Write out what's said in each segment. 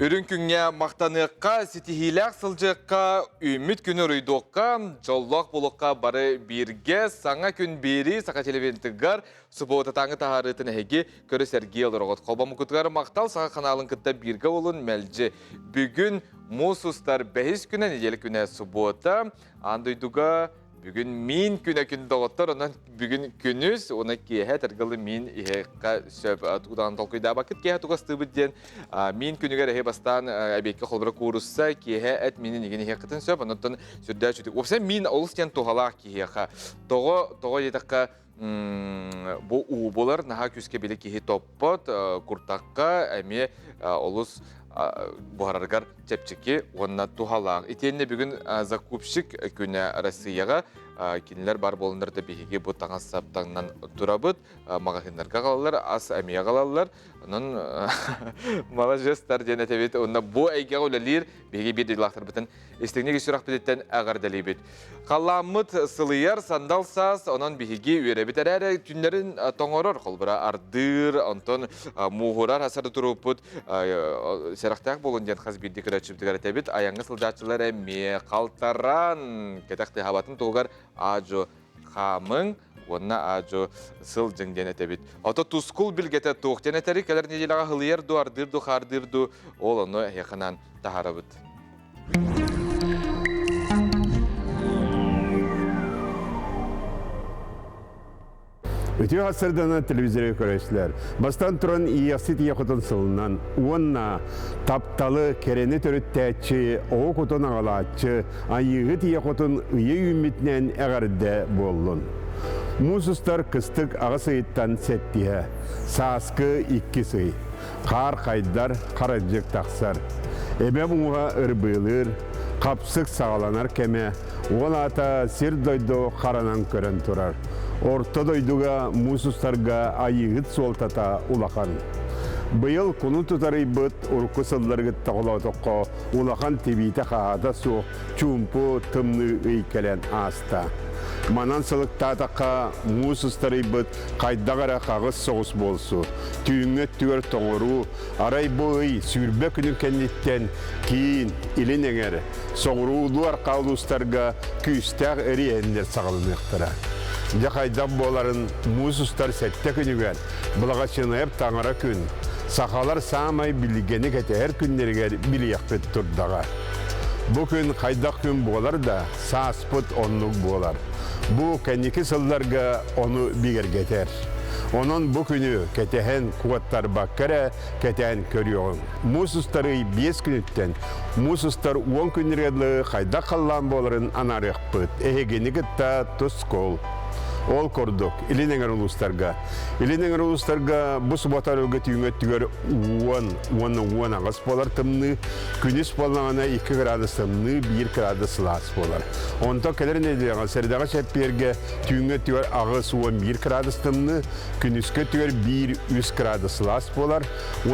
Өрін күнге мақтаныққа, сетихиләк сылжыққа, үміт күні рүйдоққа, жоллақ болыққа бары бірге, саңа күн бері сақа телевентігар, сұбуыты таңы тағарытын әйге көрі сәрге олырғыт. Қолбамы күтігар мақтал сақа қаналын күтті бірге олын мәлжі. Бүгін мұсыстар бәйіз күні, неделі күні сұбуыты, андойдуға бүгін мен күні доғыттыр, онан бүгін күніз, оны кейе тәргілі мен еққа сөп тұғыдан толқыйда бақыт кейе тұғысты бүдден. Мен күнігер әйе бастан әбекке қолбыры көрісі кейе әт менің еген еққытын сөп, онын сүрді жүдік. Опса мен олыстен тұғалақ кейеға. Тоғы етіққа бұл ұғы болар, наға күске білі кейе топпыт, күртаққа әме олыс бұғарарғар тепчеке онына туғалақ. Етенне бүгін закупшик күні Россияға кенелер бар болындарды бейге бұл таңыз саптаңнан тұрабыд, мағахындарға қалалар, ас әмея қалалар. Оның мала жестар ден әтебет, онына бұл әйге ғолалер бейге бір дейлақтыр бітін. Estегнеге сұрақ бідеттен әғар дәлейбет. Қаламыт сылыяр сандал саз, онын бейге үйеребет әрі түнлерін тоңырыр. Қолбыра ардыр, онтон мұғырар асарды тұрып бұд, сәрақтақ болын ден қаз бірді күрәтшіптігар әтебет, аяңғы сылдатшылар әме қалтаран кәтақты хабатын тоғар ажо қамың, онына ажо сыл жыңден әтебет. Ото тұскул білгеті тоқтен әтәрі кәлер неделаға ғылыер ду, ардыр ду, қардыр ду, ол оны яқынан тағарабыд. Өте ғасырдана телевизоры көресілер. Бастан тұрын ияқсет еқұтын сылынан, онна тапталы керені түріттәтші, оғы құтын ағалатшы, айығыт еқұтын үйе үмітнен әғарды болын. Мұсыстар кыстық ағысыйттан сәттіе, сасқы икки сый, қар қайдар қараджық тақсар. Әбе мұға ұрбылыр, қапсық сағаланар кәме, ол ата сир дойды қаранан көрін тұрар. Орта дойдуға мұсыстарға айығыт солтата улақан. Бұйыл күні тұтары бұд ұрқы сылдарғы тағыла отыққа улақан тебейті қағада соқ чумпы тымны өйкелен аста. Манан сылықта атаққа мұсыстары бұд қайдағара қағыз соғыс болсу. Түйіңі түгір тоңыру, арай бұй сүрбе күні кәнеттен кейін илін әңер. Соғыру ұлуар қаулыстарға күйістәқ әрі әндер сағылынықтыра. Жақайдан боларын мұсыстар сәтті күнігер, бұлаға шынайып таңыра күн. Сақалар сағамай білгені кәті әр күннергер білі яқпет тұрдаға. Бұ күн қайдақ күн болар да, сааспыт онлық болар. Бұ кәнекі сылларға оны бігер кетер. Onun bu günü ketehen kuvvetler bakkara ketehen körüyorun. Mususları 5 günütten, mususlar 10 günlerle kayda kalan boların anarıq pıt. Ehegeni gitta tuskol. Ol korduk, ilinenger uluslarga. Ilinenger uluslarga bu subatar ögetiğine tüger 10 ağız polar tımını, gündüz polağına 2 gradus tımını, 1 gradus las polar. Onda kadar ne diyor? Serdağa şepperge tüğüne tüger ağız 11 gradus tımını, gündüzke tüger 1 gradus las polar.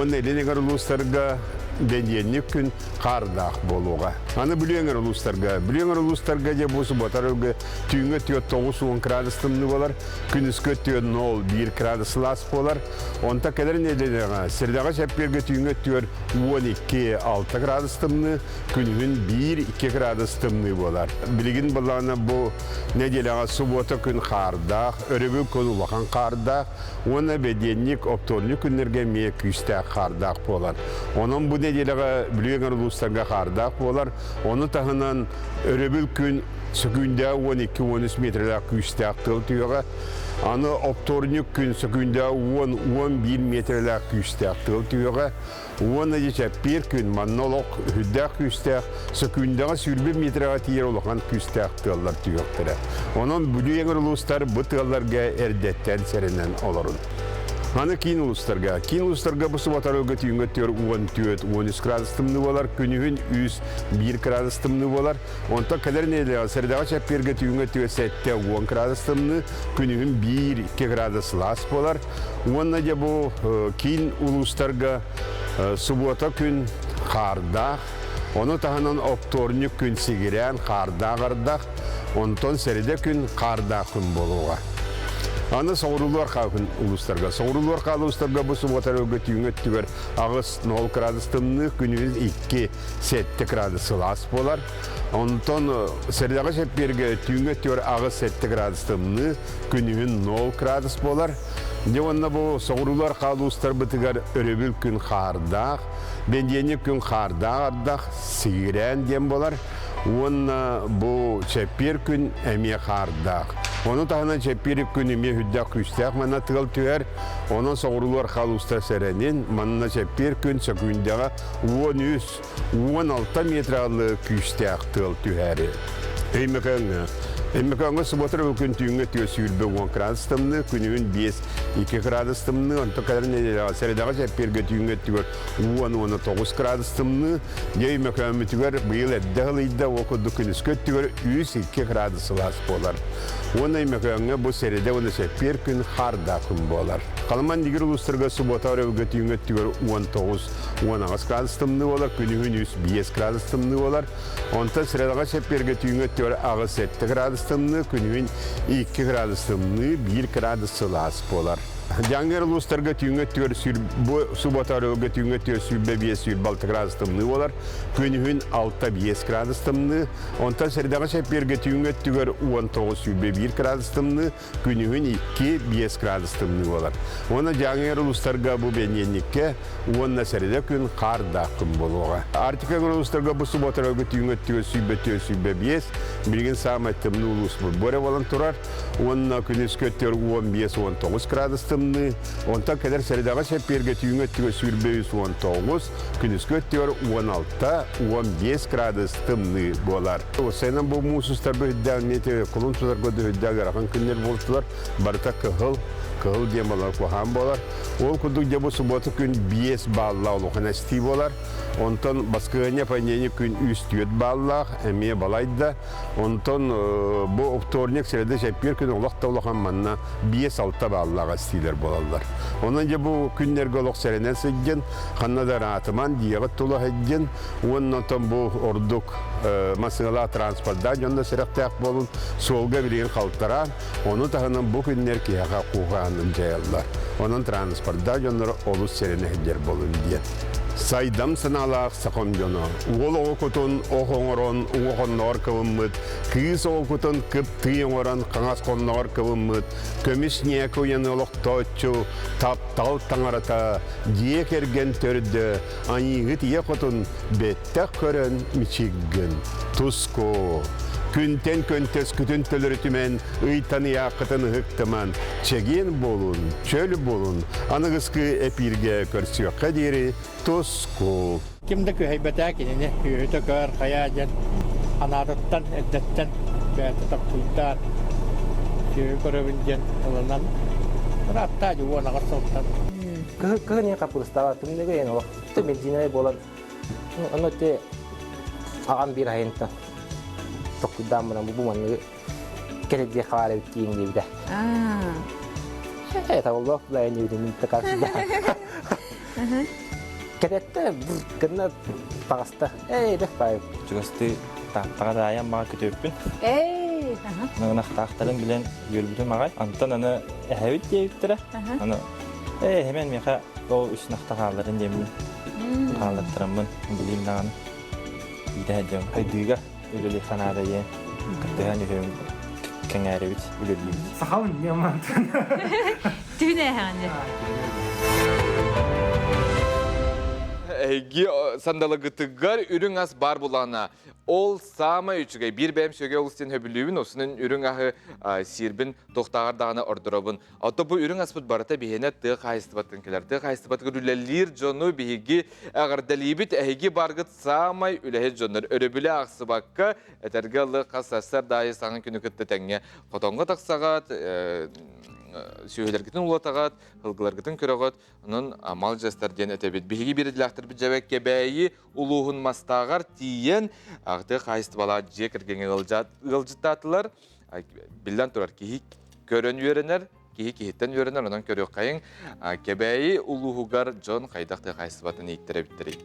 Onda ilinenger uluslarga denyenlik gün qardaq boluğa. Anı bilyenger uluslarga de bu subatar öge tüğüne tüger 9-10 gradus tımını bolar, gündüzke tüger 0-1 gradus las polar. Onda kadar ne diyor? Serdağa şepperge tüğüne tüger 12-6 gradus tımını, gündüzün 1-2 gradus tımını bolar. Bilgin balağına bu nedelağa subota gün qardaq, örübü gün ulağan qardaq, ona bedenlik, optorlik günlerge meye küstaq qardaq bolar. Onun bu nedelağa bilyenger uluslarga qardaq bolar, onu tahınan örübül gün sökünde 12-13 metreler küstaq tığıltıyorga, anı optorlik gün sökünde 10-11 metreler küstaq tığıltıyorga, ona geçe bir gün mannolog hüddaq küstaq, sökündeğe sürbe metreğe tiyer olağan küstaq tığıllar tığıltırı. Onun bilyenger uluslar bu tığıllarga erdetten serenen olurun. Anı kiin uluslarga bu subatar öge tüyünge tüyor 14-13 gradus tımını bolar, günüğün 1 gradus tımını bolar. Onta kadar neyle serdağa çepperge tüyünge tüyor 7-10 gradus tımını, günüğün 1-2 gradus las bolar. Onunla da bu kiin uluslarga subata gün qardaq, onu tahanan oktornik gün sigiren qardaq, ondan seride gün qardaq gün boluğa. Аны соғырулар қағын ұлыстарға. Соғырулар қағын ұлыстарға бұл сұботар өгі түйіңет түгер ағыз 0 градустымны күніңіз 2 сетті градус лас болар. Онтон сәрдағы шәпперге түйіңет түгер ағыз 7 градустымны күніңіз 0 градус болар. Девонна бұл соғырулар қағын ұлыстар бұтығар өребіл күн қардақ, бендені күн қардақ ардақ сигирен дем болар. Онна бұл шәппер күн әме қардақ. Оны тағынан шәппер күн әме хүддақ күстәқ мана тығыл түер. Оның соғырулар қағын ұлыстар сәрәнен манна шәппер күн сөкүйіндегі 13-16 метралы күстәқ тығыл түәрі. Әймекаңы сұботыр өкін түйінгі түйе сүйірбі 10 градустымны, күнігін 5-2 градустымны, онты қадарын сәрідағы шәпперге түйінгі түйер 10-9 градустымны, әймекаңы түйер бұйыл әддіғыл үйді оқыды күніскөт түйер 3-2 градус лас болар. Оны әймекаңы бұл сәріде оны шәппер күн қарда күн болар. Қалыман дегір ұлыстырға сұботар өгі түйінгі түйер 19-10 градустымны болар, күнігін 5 градустымны болар, онты сәрідағы шәпперге түйінгі түйер ағыз 7 градустымны, күнігін 2 градустымны, 1 градус лас болар. Жаңғыр ұлыстарға түйінгі түйер сұботар өгі түйінгі түйер сүйбе 5-6 градустымны болар, күнігін 6-5 градустымны, онта сәрідағы шәпперге түйінгі түйер 19-1 градустымны, күнігін 2-5 градустымны болар. Оны жаңғыр ұлыстарға бұл бәненікке, онна сәріде күн қарда күн болуға. Артикаңыр ұлыстарға бұл сұботар өгі түйінгі түйер сүйбе 5, білген сам әттімні ұлыс бұл. Бөрі болан тұрар, онна күніскі түйер 15-19 градустымны, онта кәдер сәрідағы шәпперге түйінгі түйер сүйбе 19, күніскі түйер 16-15 градустымны болар. Осайынан бұл мұсыстар бұл үддәңнеті, құлын сұдар көді үддәғыр ақын күнлер болсылар, барыта кығыл демалар қоған болар. Ол күдік де бұл сұботы күн 5 балла олуған әсті болар. Онтан басқығыне пәйнені күн 3-4 баллақ әме балайды. Онтан бұл ұпторнек сәреді шәппер күн олақта олаған манна 5-6 баллақ әстілер болалар. Онан же бұл күннерге олық сәрінен сөйген, қаннадар атыман дейіғіт толық әдген. Онтан бұл ордық масығыла транспортда жонда сәріқтәк болын, солға бірген қалтаран, оны тағынан бұл күннер кияға қуғанын жайалар. Onun transportda yonları olus serenehler bolun diye. Saydam sınalaq saqom yonu. Oğul oğukutun oğoğoron oğoğonlar kıvımmıd. Kız oğukutun kıp tıyıngoran qangas qonlar kıvımmıd. Kömüş niyek uyanı oloqtoçu taptal tangarata diyek ergen tördü. Aniyğıt yekutun bettek körün miçiggin. Tusko. Күнтен көнтес күтін төлірітімен ұйтаны яқытын ғықтыман. Чеген болун, чөл болун, анығызқы әпірге көрсіққа дері тоску. Кімді көйбәті әкеніне үйті көр, қаяжен, анарыттан, әддеттен, бәті тапсуйттар, күйі көрібінден ұлынан. Ратта жуын ағыр соқтан. Кығын қапырыстава түмдегі ең олық. Мединаи болан. Оны өте аған бір айынта. Tokkudaan mana bubuman ni kene dia khawale ting ni dah. Tahu Allah lain ni ni tekar sudah. Kereta kena pasta. Dah baik. Juga sti tak ada ayam mak ketupin. Nak takhtaran bilen yol bilen makai. Antan ana hawit dia itera. Ana hemen mereka o ish nak takhaların yemin. Takhalat teramın bilim dan. Ida jam. Haydiga. Üleli kanada ye. Katanya hem kengarevit üleli. Sağın yaman. Tüne hani. Egi sandalı gıtıgar ürün as bar bulana. Ol sama üçüge bir bem şöge olsun höbülüğün osunun ürün ahı sirbin tohtağar dağına ordurabın. Ata bu ürün aspıt barata bihine tığ hayıstıbatın keler. Tığ hayıstıbatı ürülelir jonu bihigi ağırdalibit ehigi bargıt sama ülehe jonlar. Örübüle ağsı bakka etergalı kasaslar dahi sağın günü kıttı tenge. Kotonga taksagat Sühülergitин улатагат, хылгыларгытын көрөгөт, анын амал жастар ден этебит. Биги бирилактыр бижебек кебейи улугун мастагар тиен агты кайсты бала жекергене ылжытатылар. Билдан турар кихи көрөн үйренер, кихи-кихиттен үйренер, анан көрөк кайын кебейи улугугар жон кайдакты кайсты батын ийиттире биттири.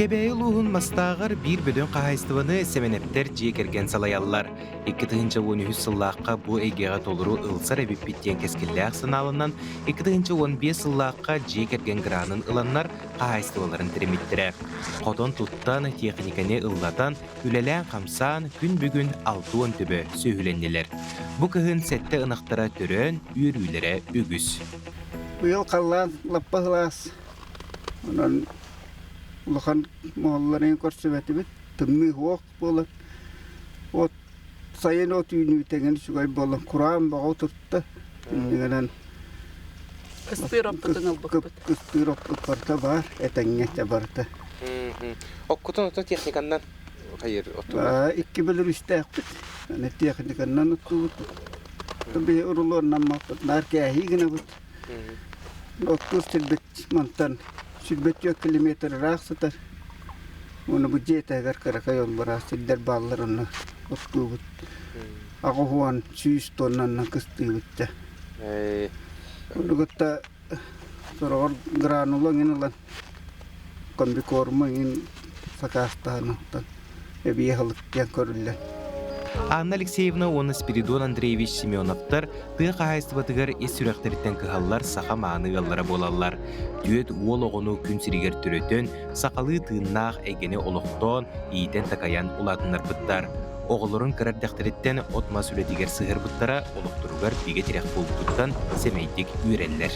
Кебейі луғын мастағыр бір бөдөн қағайстываны семенептер жекерген салаялар. 2013 сыллаққа бұ эгеға толыру ылсар әбіппеттен кескілләқ сыналынан 2015 сыллаққа жекерген гранын ыланнар қағайстываларын тіреметтірі. Қотон тұттан техниканы ыллатан, үлелән қамсан күн бүгін 6 түбі сөйленелер. Бұ кығын сәтті ынақтара түрін үйірүйлері үгіз. Быйыл қаллан лаппағылас. Онан улахан моғалларын көрсөбәті бит, тымны хоқ болат. От сайын от үйіні бітеген шугай болан. Құран бағау тұртты. Кыстыр оппытын албық бұд. Кыстыр оппыт барта бар, әтәңе барта. Оккутун оту техникандан хайыр оту. Икки білір үсті әқпіт. Әне техникандан оту бұд. Таби ұрылуарынан мақпыт. Нар кәхи гіне бұд. Оттур сілбет мантан. Сülbet 4 kilometre rağsıdır. Onu bu jetəgər qıraka yol var. Sildər ballar onu ottu bud. Ağı huan 100 tonnan qıstı bud. Onu gıtta sonra granula ngin lan. Kombi korma ngin sakastan. Ebi halık yan körüller. Анна Алексеевна оны Спиридон Андреевич Семеновтар тыға қағайстыбатығар ес сүрәқтеріттен кығалар сақа мағаны ғаллара болалар. Түйет уол оғыну күн сірігер түрөтін, сақалы тыыннақ әгені олықтон, иетен такаян ұладынар бұттар. Оғылырын кірардақтареттен отма сүлетігер сығыр бұттара олықтыруғар биге терек болдықтан семейдік үйреллер.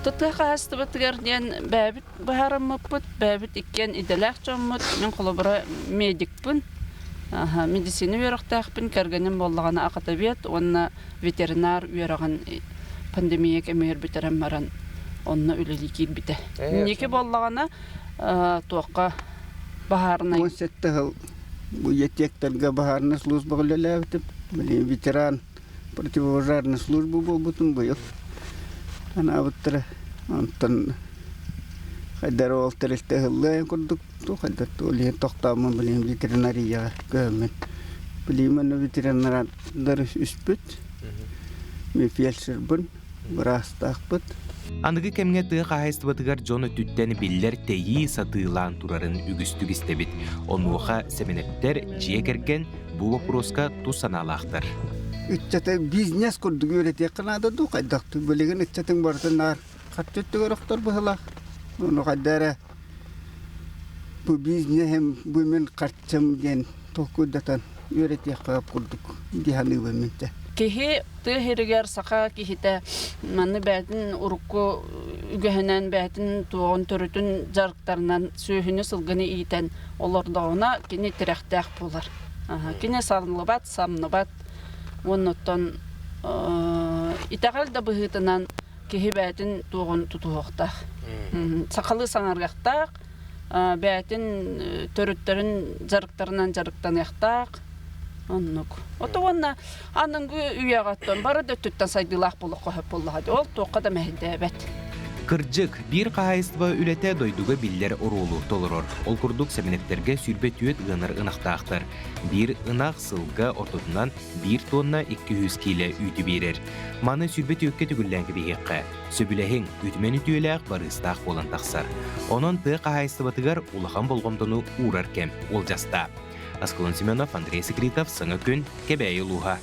Тұтқа қағайстыбатығар ден бәбіт бағарымып бұд, бәбіт ikкен иделәқ жоммыд, мен қолыбыра медик бұн. Медицина үйрақтақпын, кәргенім болғаны ақытабет, онына ветеринар үйраған пандемия кәмейір бітерім маран, онына өлелі кейл біті. Неке болғаны туаққа бағарына... Он сәтті ғыл, бұл еттектерге бағарына служба ғылелі әвітіп, білейін ветеран противопожарный служба бол бұтын бұйыл. Ана бұттыры, онтан қайдар ол тәрілті ғылы күрдік, қайдар толейін тоқтамын білейін ветеринария көмін. Білейін өні ветеринардар үспіт, мен фельдшер бұн, бірастақ бұд. Анығы кәмге тыға қағайстыбатығар жоны түттен биллер тейі сатыылан турарын үгістік істебіт. Онуға семенеттер жекерген бұл вопроска тусаналақтар. Үтчәті бизнес күрдік өреті қанады ду қайдақты білеген үтчәтің бардың ар. Қаттөтті көріқтар бұғылақ. Оны қайдары bu biznesem bu men qartçam gen tokudatan öğretiye qap kurduk dihanı bamente. Kehi tehiriger saqa kihite manı bätin urukku ügehenen bätin tuğun törütün jarıktarından söhünü sılgını iten olordağına kine tirektaq bolar. Kine sarnıbat samnıbat onuttan itagal da bıhıtınan kehi bätin tuğun tutuqtaq. Saqalı sanargaqtaq bätin törütlerin jarıktarından jarıktan yaqtaq. Onluk. Otoğunna anıngı üyağattan barı da tütten saydılaq bulu qohap bolladı. Ol toqqa da məhildəbət. Kırcık bir qahaystıva ülete doyduğa biller orulu tolurur. Ol kurduk seminetlerge sürbet üyet ığınır ınaqtaqtır. Bir ınaq sılga ortadan 1 tonna 200 kile üytü verir. Manı sürbet üyetke tügüllengi behiqqa. Söbülehin ütmeni tüyelaq barыстaq bolan taqsar. Onun tı qahaystıvatıgar ulağan bolğomdonu uğrarkem ol jasta. Асколон Семенов, Андрей Секретов, Саңа күн, Кебәйі Луға.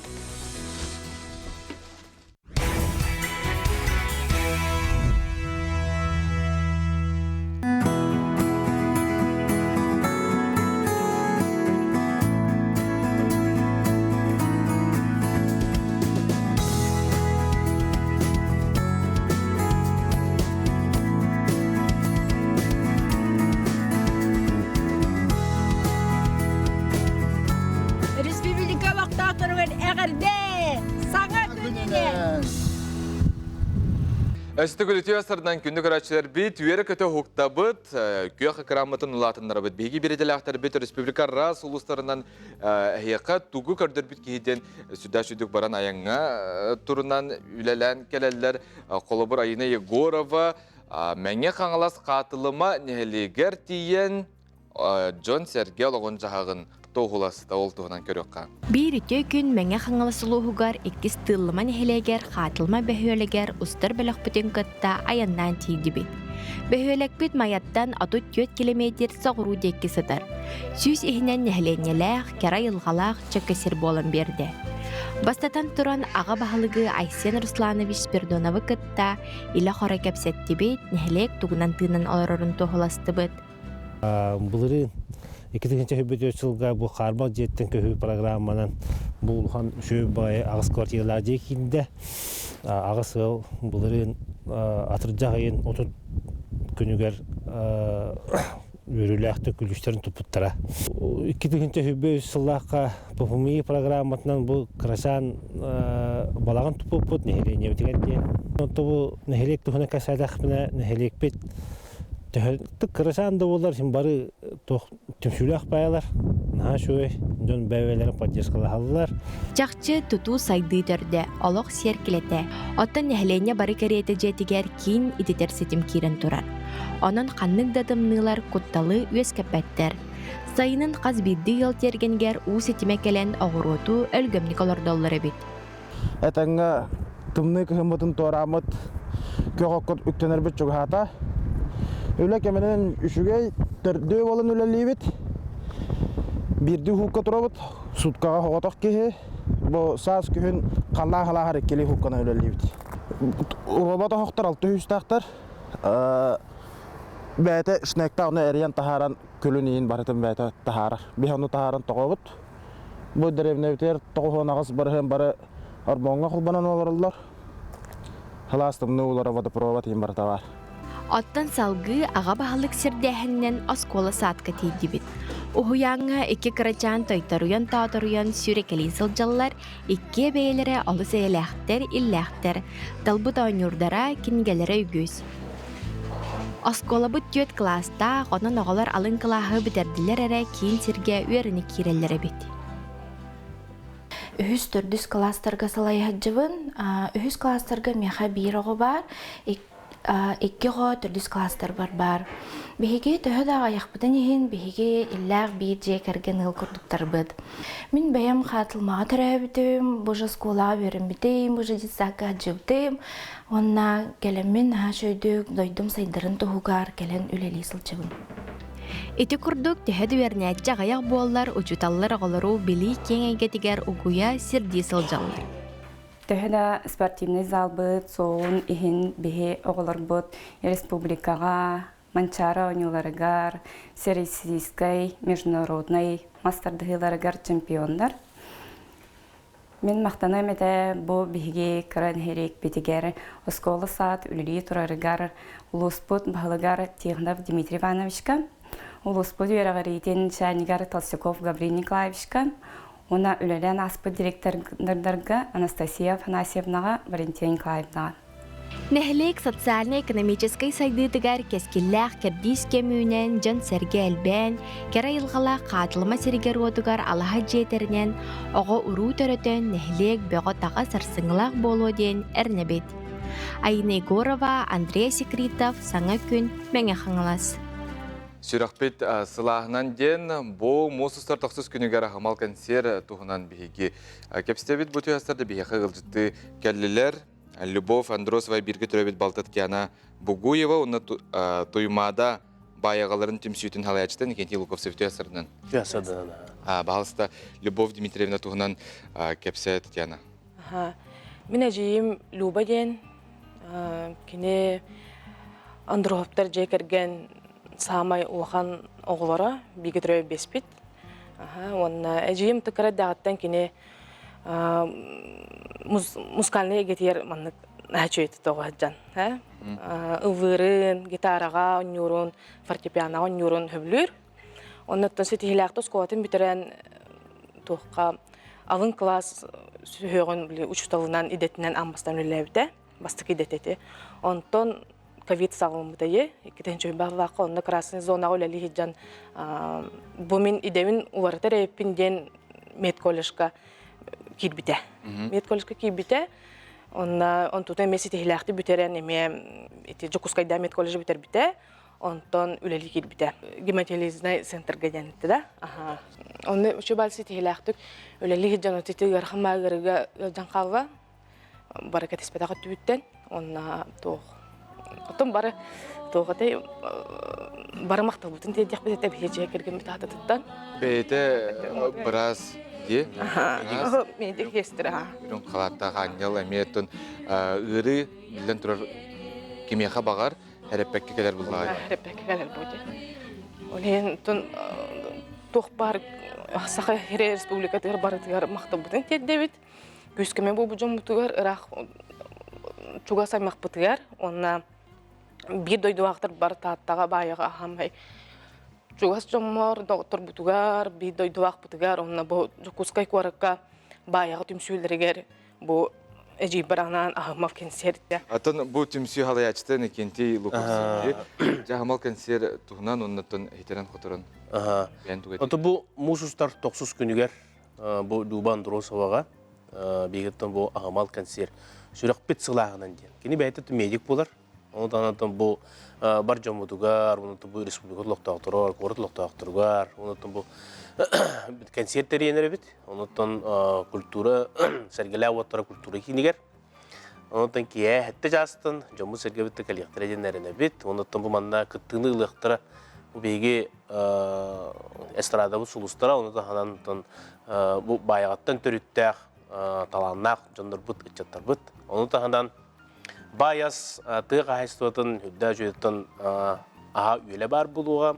Әстігіліті асырдан күнді көрәтшілер бит, үйері көті хуқта бұд, күйеқі қырамытын ұлатынлары бұд. Беги беределі ақтар бит, республика рас ұлыстарынан әйеқа туғы көрдір бит кейден сүдә-сүдік баран аяңа тұрынан үлелән келелер қолыбыр айына Егорова, мәңе қаңылас қатылыма нәхелегер тиен Джон Сергел оғын жағағын тоғыласыда ол туғынан көріққа. Bir iki gün мәңе қаңыласылуғығар иккіз тыллыма нәхелегер, қатылма бәхөлегер, ұстар бәліқ бүтін көтті аяннан тейді бит. Бөһөлөкпүт майаттан 34 километр соғыру декки сытар. Сүз ихинен нәһленеләх, кера йылғалах чөккесер болын берді. Бастатан туран аға бағылығы Айсен Русланович Спирдоновы кытта илі қора кәпсетті бейт, нәһлек туғынан тыынан оларырын тоғыласты бет. Бұлырын 2024 жылға бұл қармақ жеттен көйі программанан бұл ұлған шөй бағай ағыз квартиралар жекінде ағыз бұлырын атыржағайын 30 күнігер өріләқті күліштерін тұпыттыра. 2024 жыллаққа ППМИ программатынан бұл қырашан балаған тұпыппыт нәхелейне өтігәнде. Бұл нәхелек тұхына кәсәдәқ міні нәхелек бет Түк қырашан да олар, сен бары түмшілі ақпайлар, наға шөй, дөн бәуелерін поддержкалы қалылар. Жақчы тұту сайды түрді, олық серкілеті. Оттан нәхлене бары кәреті жетігер кейін идетер сетім кирен тұрар. Онын қанның дадымнылар құтталы өз кәпәттер. Сайының қаз бидді ел тергенгер у сетіме кәлен оғыроту өлгөмнік олардоллары бит. Әтәңі тұмны күхімбітін торамыт, көғаққыт үктенер біт жүгіғата. Öyle kemenin üşüge dördü olan üleliyet. Birdi hukka turabıt, sutkağa hoğatak ki bu saz kühün kalla harekeli hukkana üleliyet. Robota hoqtar altı hüstaqtar. Bəyətə işnəkdə onu eriyen taharan külün iyin barıtın bəyətə taharar. Bir onu taharan toğabıt. Bu derevne biter toğuğun ağız barıhın barı arboğuna kulbanan olurlar. Halastım ne olur robota provat iyin barıta var. Оттан салгы аға бағылық сірдәхіннен оскола саатқа тейді бит. Ухуяңа 2 кырачан тойтаруян таатаруян сүрекелин сылжаллар, 2 бәйлері олыс әләқтер, илләқтер, талбыт ойнурдара кингелері үгіз. Оскола бұт 4 класста қонын оғалар алын қылағы бітерділер әрі кейін сірге үйеріні кирелері бит. Үхіс түрдіс кластарға салай хаджыбын, үхіс кластарға меха бір оғы бар, 2 ғо түрдіс кластар бар. Беге төхі дағы яқпыдан ехін, беге илләғ бір жек әрген ұл күрдіктар бұд. Мен бәйім қатылмаға түрі бітім, бұжы сколаға берім бітім, бұжы дисаққа жыбдым. Онна кәлеммен шөйдік дойдым сайдырын тұғығар кәлен үлелі сылчыбым. Эти күрдік төхеді вернәт жағаяқ болар, ұчуталлар ғолару білі кен әйгетігер ұғуя сірді сылжалар. Төхіда спортивный зал бұд, соғын ихин бихе оғылар бұд, республикаға, манчара ойнуларыгар, серийсийской, международной мастардығыларыгар чемпиондар. Мен мақтаным әді бұл бихеге кірін херек бетігер, осколы саат үлілі тұрарыгар, ұлыспұд бағылыгар Тихонов Дмитрий Ивановичка, ұлыспұд үйерағар етен Шанигар Толстяков Габрий Николаевичка, Она үлелен аспы директордарға Анастасия Афанасьевнаға, Валентина Николаевнаға. Нәхлек социально-экономической сайдыдыгар кескилләқ кердис кемүүнен жан сәрге әлбән, кера йылғала қатылыма сәргер одыгар алаға жетерінен, оғы уру төрөтен нәхлек бөғы таға сарсыңлақ болу ден әрнебет. Айна Егорова, Андрей Секретов, Саңа күн, мәңе қаңылас. Сүрақпет сылағынан ден, бұл мұсыстар тақсыз күнігер ғамал консер тұғынан бейге. Кепстебет бұты астарды бейге ғылжытты кәлілер, Любовь Андросова бірге түрәбет балтат кияна Бугуева, оны тұймада баяғаларын түмсүйетін халаячтан, Кенти Луков сөйті астарынан. Бағалыста Любовь Дмитриевна тұғынан кепсет кияна. Мен әжейім Люба ден, кене Андроповтар жекерген самай улахан оғылара биге түрәбет беспет. Әжейім тұқыры дағыттан кене музыкальный егетер маннык нәчөйті тоғаджан. Ывырын, гитараға оннюрун, фортепианаға оннюрун хөблүр. Оннаттан сөйті хилақты сколатын бітерен тоққа алын класс сөйгін учуталынан идетінен амбастан өләбіті, бастық идететі. Онтон ковид сағылымдайы, екетен жөйбақ вақы, онны красный зонаға өләлі хиджан. Бұмин идемін уларытар әйпінден медколлежға кирбите. Медколлежға кирбите, он тутан месите хилақты бүтерен еме Жокускайда медколлежі бүтер бите, онтон өләлі кирбите. Гематиализный центрға жәнетті да. Онны үші балсите хилақтық өләлі хиджан отеті ғарқымағырыға жан қалға баракат еспетаға түбіттен, онна тоқ. Отон бары тоғатай бары мақтал бүтін тедек бітетіп хече керген біт атытыттан. Бейте біраз де. Мен де кестірі. Үрін қалатта қаңел әметтін үрі білден тұрар кемеға бағар әреппәкке келер бұллағай. Әреппәкке келер бұллағай. Олен тұн тоқ бар Саха Хире Республикатығыр барытығар мақтал бүтін теддебіт. Күскеме бұл бұжым бұтығар ұрақ чуга саймақ бұтығар. Онна bir doydu vaqtır bar tattağa bayığı ahamay. Çugas çomor doktor butugar, bir doydu vaqt butugar, onna bu kuskay kuaraka bayığı tümsüyleriger bu ejibaranan ahamav kanserdi. Атын bu tümsü halayachta nekenti lukasi. Jahamal kanser tuhnan onnatın hiteran xoturun. Ото bu musustar 9 günüger bu duban durosavaga bigetton bu ahmal kanser sürek bit sılağından diye. Kini beytet medik bolar. Ondan bu бар жомутугар, онтон bu республика локтоктор, город локтоктургар, онтон bu концерттер енер бит. Онтон культура сергеле оттора культура кинигер. Онтон кие хетте жастын жому сергебитте коллектор енерне бит. Онтон bu манна кыттыны лыктыра bu беги эстрада bu сулустара, онтон ханантон bu баягаттан төрүттәк таланнак жондар бут ичаттар бут. Онтон хандан Bayas tığ haystuatın hüdda jüyatın aha üyle bar buluğa.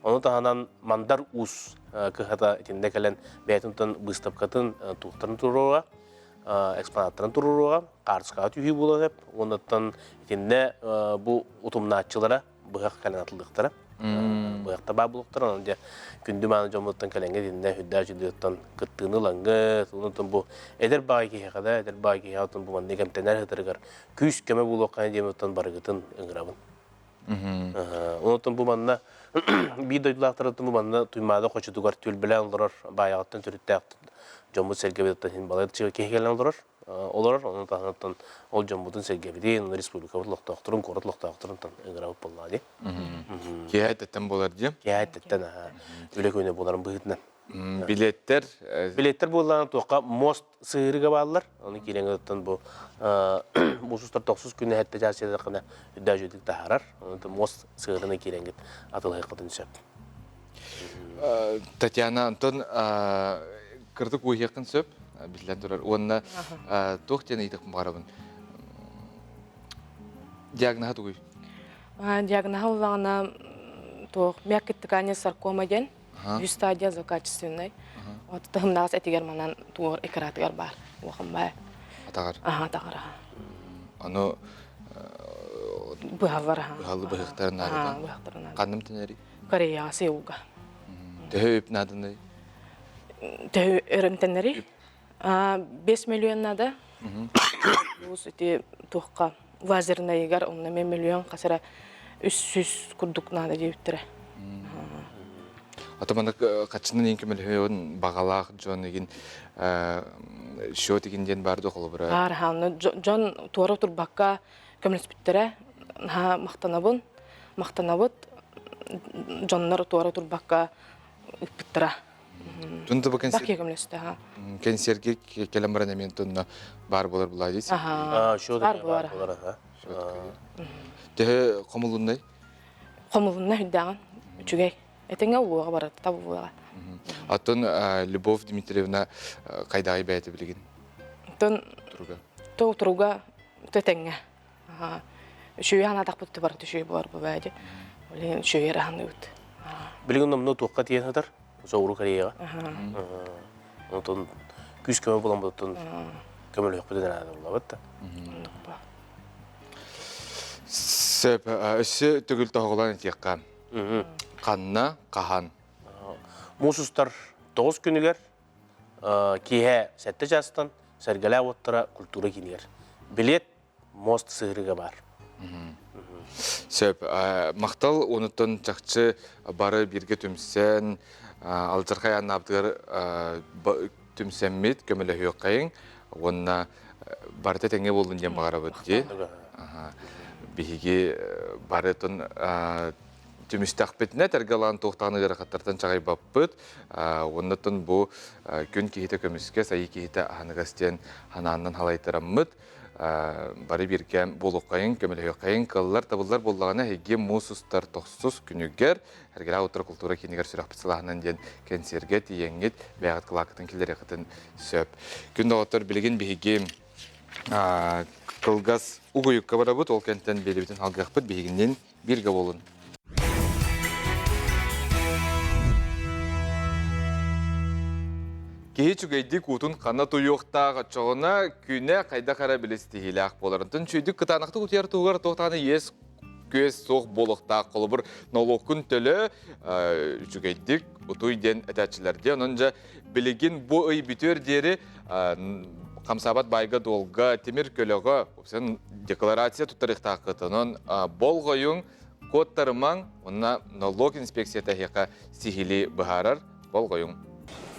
Onu tahanan mandar us kıhata itinde kelen beytuntan bıstapkatın tuğtarın turuğa, eksponatların turuğa, karskağıt ühü buluğa hep. Ondan itinde bu utumnaatçılara bıhak kalen atıldıklara. Bıhakta bar buluklara. Ondan gündümanı jomuttan kelenge itinde hüdda jüyatın kıttığını langıt. Ondan bu eder bağıki hekada, eder bağıki hekada bu mandi kemtener hıtırgar. Küs keme buluqan jemuttan barıgıtın ıngırabın. Ondan bu manna bir doydulaqtarıtın bu manna tuymada qoçudugar tülbile olarar, bayağıttan türüttəqtın. Jomut sergebedettan hin balaydı çığı kehgelen olarar. Olarar, onun tahanattan ol jomutun sergebedi, onu respublikavat loqtaqtırın, korat loqtaqtırın ıngırabıp bolladı. Kehayet etten bolar diyem? Kehayet etten, öyle köyne boların bıhıtından. Biletler? Biletler bollanan toqa most sığırıga bağlılar. Onu kirengedetten bu musustar 9 günü hette jasiyada qana hüddajüdük taharar. Onu most sığırına kirenged atıl hayqatın söp. Tatiana Anton kırdık bu yakın söp. Bizden durar. Onunla tohtiyana idik mağarabın. Diagnaha tuğuy? Диагноз улана то мяккеттикане саркома ден 100 стадия злокачественной. Вот тахымдагас этигер манан туор экратыгар бар. Уахымбай. Атагар. Атагар. Аны быхавар. Быхалы быхтарын нарыдан. Быхтарын. Каным тенери? Корея, Сеулга. Төһөп надындай? Төһө өрөмтенери. 5 миллион нада. Бус эти тухка вазернайгар онна 1 миллион касара 300 курдук нада диптире. Атаманда качынан ең кемелхеон бағалақ жон еген шо дегенден барды қолы бұра? Бар, жон туара турбаққа көміліс біттірі, мақтанабыт, жонлар туара турбаққа үппіттіра. Тұнды бұл Бақке көмілісті. Кенсерге келем баран әмен тұнна бар болар бұлай дейсі? Бар болар. Тәхі қомылындай? Қомылынна хүддаған, үчігей. Этеңе уға барады, табы уға. Атын Любовь Дмитриевна қайдағы бәйті білеген? Тұруға төтеңе. Үшуі анадақ бұтты бар, үшуі болар бұл бәйді. Олен үшуі рағаны өт. Білген мұны туққа тиен хатар, соғыру Кореяға. Онтын күз көмі болан бұттын көмілі өкпеден әді бола бұтты. Сөп, өсі түгіл тоғылан етеққа. Қанна, қахан. Мусустар 9 күнігер, кейе сәтті жастан, сәргелі оттыра культура кинігер. Билет мост сығырыға бар. Сөп, мақтал онытын чақчы бары бірге түмсен, алжырқай анабдығыр түмсенмет көмілі хүйоққайын, онына барды тәңе болдың дем бағара бұдды. Бейге бары тұн Түмістақ бетіне тәргалан тоқтағыны жарақаттардан чағай баппыт. Оннатын бұл күн кейті көміске, сайы кейті ағанығастен хананынан халайтыраммыт. бары бирге болуқайын, көміліғайын кылылар табылар болағына хеге мусустар тоқсус күнігер, әргера ұтыр культура кенегер сүрақ бітсілағынан ден кәнсерге тиеңет бәғат қылақытын келер еқытын сөп. Күнді отыр білген бейге кылгас угуюкка барабыт, ол кәнттен белебітін алғақпыт бейгінен бірге болын. Кей чүгейдік ұтын қана тұйықтағы чоғына күне қайда қара білестігілі ақ боларынтын. Чүйдік қытанақты ұтер тұғыр тоқтаны ес көз соқ болықтақ қолы бір налоқын төлі чүгейдік ұтуйден әтәтшілерде. Онынжа білеген бұ үй бүтер дері қамсабат байға долға темір көліға декларация тұттарықтақ қытының болғойың кодтарымаң, онына налог инспекция тәхеқа сихили бұхарар болғойың.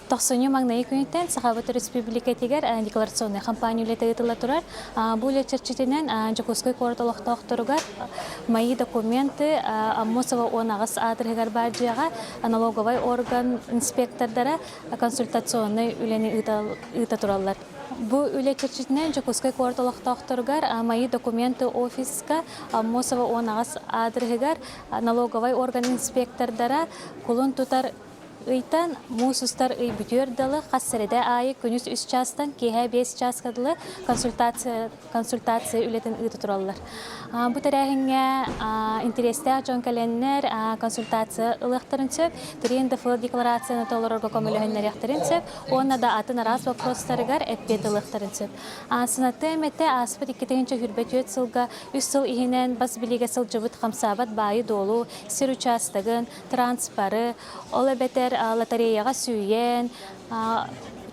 Тохсоню магнайы күнеттен Сахабат Республика тегер декларационный кампания үлетегітілі тұрар. Бұл үлетчерчетінен Жокускай қорыталықтақ тұрғар мои документы Аммосова онағыз адырғар бәджіға налоговай орган инспектордары консультационный үлені ұйта тұралар. Бұл үлетчерчетінен Жокускай қорыталықтақ тұрғар мои документы офиска Аммосова онағыз адырғар налоговай орган инспектордары құлын тұтар Ыйтан мусустар ый бүтөрдалы қассыреде айы күнүс 3 частан кейхе 5 часткадылы консультация үлетін ыйты туралылар. Бұ тәрәхіңе интересте жон кәленнер консультация ылықтырын сөп, түрен дефыл декларацияны толырырға көмілігінер яқтырын сөп, оны да атын арас вопростарығар әппет ылықтырын сөп. Сынаты әметте аспыт 2-ші хүрбет өт сылға 3 сыл ихінен бас біліге сыл жыбыт қамсабат байы долу, сир участығын, транспары, ол әбетер лотереяға сүйен,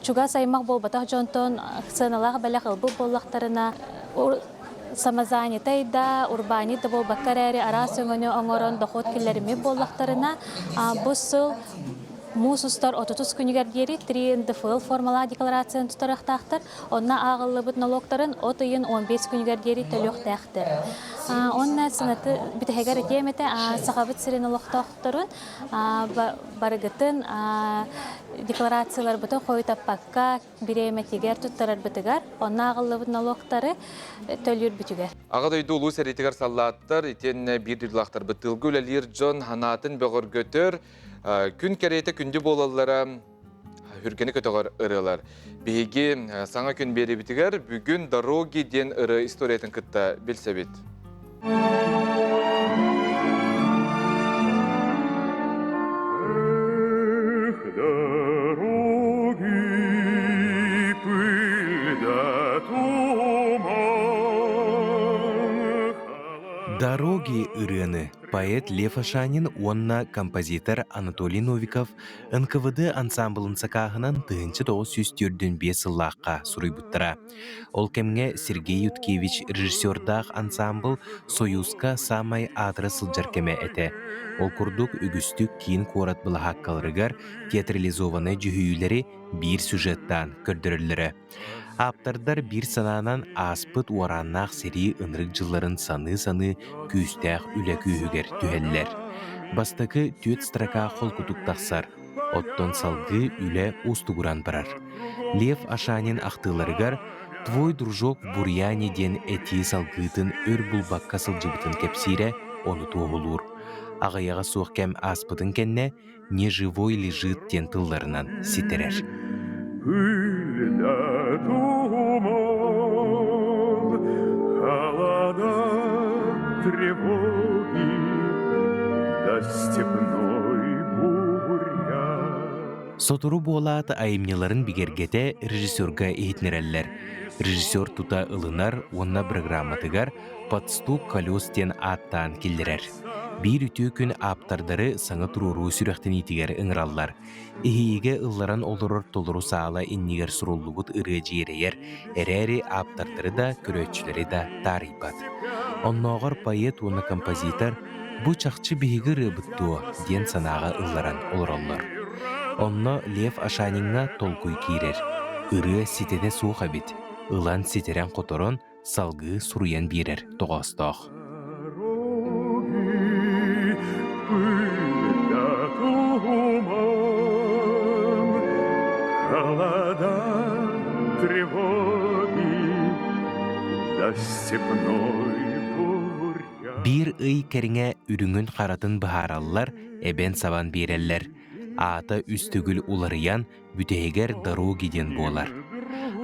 чуга саймақ болбатақ жонтон сыналағы бәлі қылбы боллақтарына самазанитайда, урбанита болбаққар әрі арас өңіні оңырын доход келеріме боллақтарына бұл сыл мусустар 30 күнігер дері 3 ДФЛ формала декларацияны тұтарақтақтыр. Онна ағылы бұт налогтарын 15 күнігер дері төліқтақтыр. Онна сынаты бітігер етеметі сақабыт сірі налогтақтырын барығытын декларациялар бұтын қойы таппаққа біреметігер тұттарар бұтығар. Онна ағылы бұт налогтары төлір бүтігер. Ағадойды ұлу сәретігер саллаттар, етен бір дүрлақтар бұтылғы өлелер жон ханатын бөғір көтір, күн керейті күнді болалары хүргені көтіғар ұрылар. Бейге саңа күн бері бітігер, бүгін дороги ден ұры историятын күтті білсе бет. Дороги ырыны. Поэт Лев Ашанин, онна композитор Анатолий Новиков НКВД ансамблын сақағынан 1945 сыллаққа сұрый бұттыра. Ол кемге Сергей Юткевич режиссердақ ансамбл Союзка самай адры сылжаркеме әті. Ол күрдік үгістік кейін қорат бұлағақ қалырығар театрализованы жүхүйілері бір сюжеттан көрдірілері. Аптардар бір сананан аспыт ораннақ сери ынрық жылларын саны күйістәқ үлі күйігер түхеллер. Бастықы төт страка қол күтуктақсар, оттон салғы үлі устугуран барар. Лев Ашанин ақтыларығар, твой дружок Бурьяни ден әти салғытын өр бұлбаққа сылжыбытын кепсире, оны туғылур. Ағаяға соқ кәм аспытын кәнне, не живой лежит ден тылларынан ситерер. Тревоги до степной буря. Сотуру болат айымнеларын бигергете режиссерга ehitnerellер. Режиссер тута ылынар, онна программатыгар подступ колестен аттан келдерер. Bir ütü күн аптардары саңы туруру сүрәқтен итигер ыңыраллар. Ихиеге ылларан олырыр толыру саала иннигер суруллугут ыры жиерейер, әрәри аптардары да, көрөтчілері да тарайбат. Онноғыр поэт, оны композитор, бұ чақчы бейгір ыбыттуы ден санаға ылларан олыраллар. Онно Лев Ашанинға толкуй кейрер. Ыры ситеде суға бит, ылан ситерен қоторон салғы суруян берер тоғастақ. Холода, тревоги до ый кәріңе үріңін қаратын бұхаралылар әбен сабан береллер. Ата үстігіл уларыян бүтегер дару гиден болар.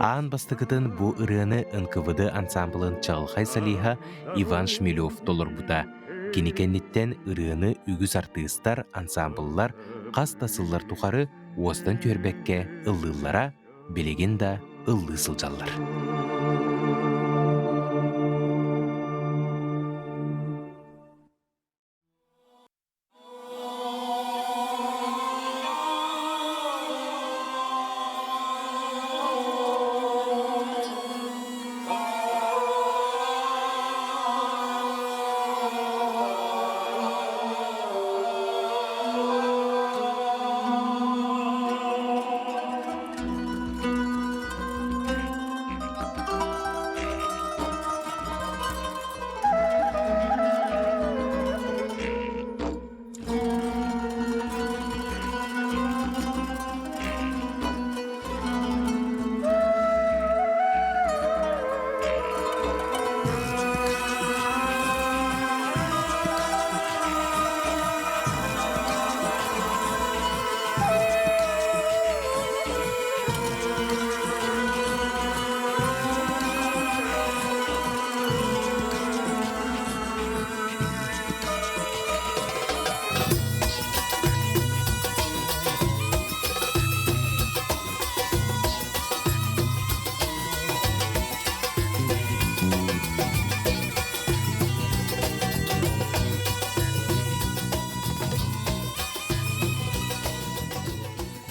Аан бастықытын бұ ұрыны НКВД ансамблын чағылғай салиха Иван Шмелев толыр бұта. Кенекеннеттен ұрыны үгіз артыстар, ансамблылар, қас тасыллар тұқары остан төрбәкке ыллылара, белеген да ыллы сылжаллар.